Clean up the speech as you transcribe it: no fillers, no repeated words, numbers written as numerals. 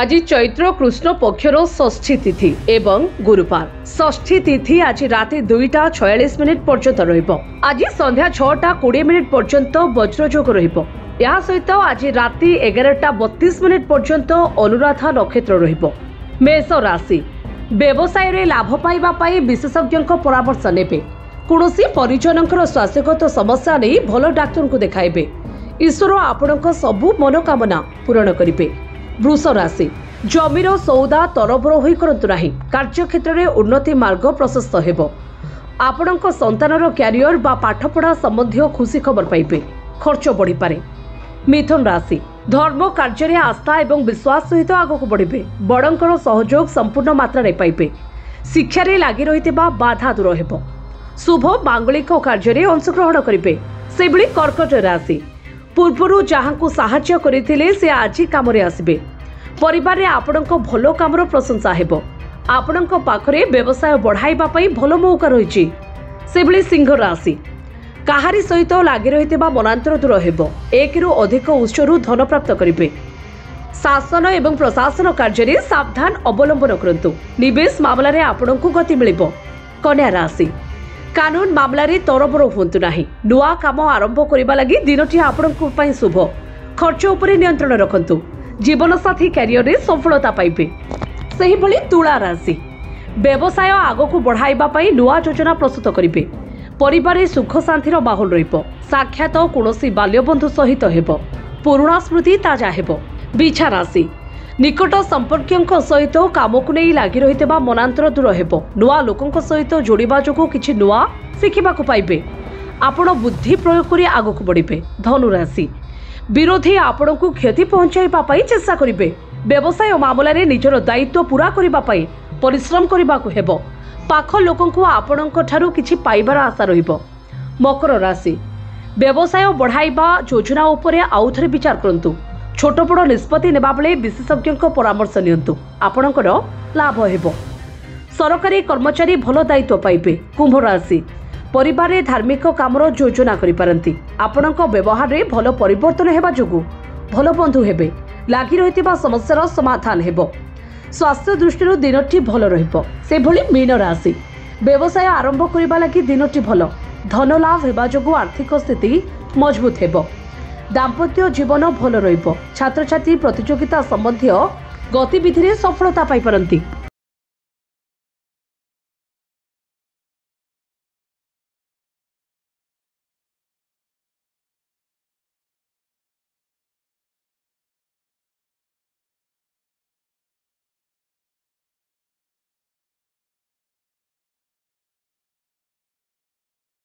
आज चैत्र कृष्ण पक्षर षष्ठी तिथि एवं गुरुवार। षष्ठी तिथि आज राति 2:46 पर्यंत रहिबो। आज संध्या 6:20 पर्यंत वज्रयोग रहिबो। या सहित आज राति 11:32 पर्यंत अनुराधा नक्षत्र रहिबो। मेष राशि व्यवसाय रे लाभ पाइबा पाई विशेषज्ञ परामर्श नेबे। कोनोसी परिजनकर स्वास्थ्यगत समस्या नहीं भल डाक्टर को देखाइबे। ईश्वर आपणक सबु मनोकामना पूरण करिबे। वृष राशि जमीर सौदा तरबर होई करंतु नाही। कार्यक्षेत्र में उन्नति मार्ग प्रशस्त हेबो। आपणक संतानर क्यारियर बा पाठपढ़ा संबंधी खुशी खबर पाइबे। खर्च बढ़ी पारे। मिथुन राशि धर्म कार्य रे आस्था एवं विश्वास सहित आगक बढ़िबे। बड़ंकर सहयोग संपूर्ण मात्रा रे पाइबे। शिक्षा रे लागि रहितबा बाधा दूर हेबो। शुभ मांगलिक कार्य रे अंशग्रहण करिबे। सेबळी कर्कट राशि पूर्वरु जहांकु साहाय्य करिथिले से आज काम रे आसीबे। परिवार रे आपणक भलो कामर प्रशंसा हेबो। आपणक पाखरे व्यवसाय बढ़ाइबा पई भलो मौका रहिछि। सेबळी सिंह राशि काहारी सहित लागि रहितबा मनांतर दूर हेबो। एक रु अधिक उत्सरु धन प्राप्त करिबे। शासन एवं प्रशासन कार्य रे सावधान अवलंबन करंतु। निवेश मामला रे आपणकु गति मिलिबो। कन्या राशि कानून मामला रे तरबर होंतु नाही। नुआ काम आरंभ करिबा लागि दिनटी आपणकु पई शुभ। खर्च उपरे नियंत्रण रखंतु। जीवन साथी कैरियर रे सफलता पाइबे। सही भली तुला राशि व्यवसाय आगको बढ़ाइबा पई नुआ योजना प्रस्तुत करिबे। परिवार रे सुख शांतिर माहौल रहिबो। साक्षात कोनोसी बाल्य बंधु सहित हेबो। पुराणा स्मृति ताजा हेबो। बिछा राशि निकट संपर्क सहित कामकु नहीं लागि रहितबा मनांतर दूर हेबो। नुआ लोकंक सहित जोड़िबा जोगु किछि नुआ सिखिबाकु पाइबे। आपण बुद्धि प्रयोग करी आगकु बढ़िबे। धनु राशि विरोधी आपणकु क्षति पहुंचाइबा पई चेष्टा करिबे। व्यवसाय मामला रे निजर दायित्व पूरा करिबा पई परिश्रम करिबाकु हेबो। पाख लोकंकु आपणक ठारू किछि पाइबार आशा रहिबो। मकर राशि व्यवसाय बढ़ाइबा योजना उपरे आउथरे विचार करंतु। छोट बड़ निष्पत्ति नेबा बेले विशेषज्ञ परामर्श नियंतु। आपणकर लाभ हेबो। सरकारी कर्मचारी भलो दायित्व पाइबे। कुंभ राशि परिवार रे धार्मिक कामर योजना करि पारंती। आपणक व्यवहार रे भलो परिवर्तन हेबा जोगु भलो बंधु हेबे। लागि रहितबा समस्यार समाधान हेबो। स्वास्थ्य दृष्टि दिनटी भलो रहिबो। से भली मीन राशि व्यवसाय आरंभ करिबा लागि दिनटी भलो। धन लाभ हेबा जोगु आर्थिक स्थिति मजबूत हेबो। दाम्पत्य जीवन भलो रहिबो। छात्र छात्री प्रतियोगिता संबंधी गतिविधि रे सफलता पाई पारंती।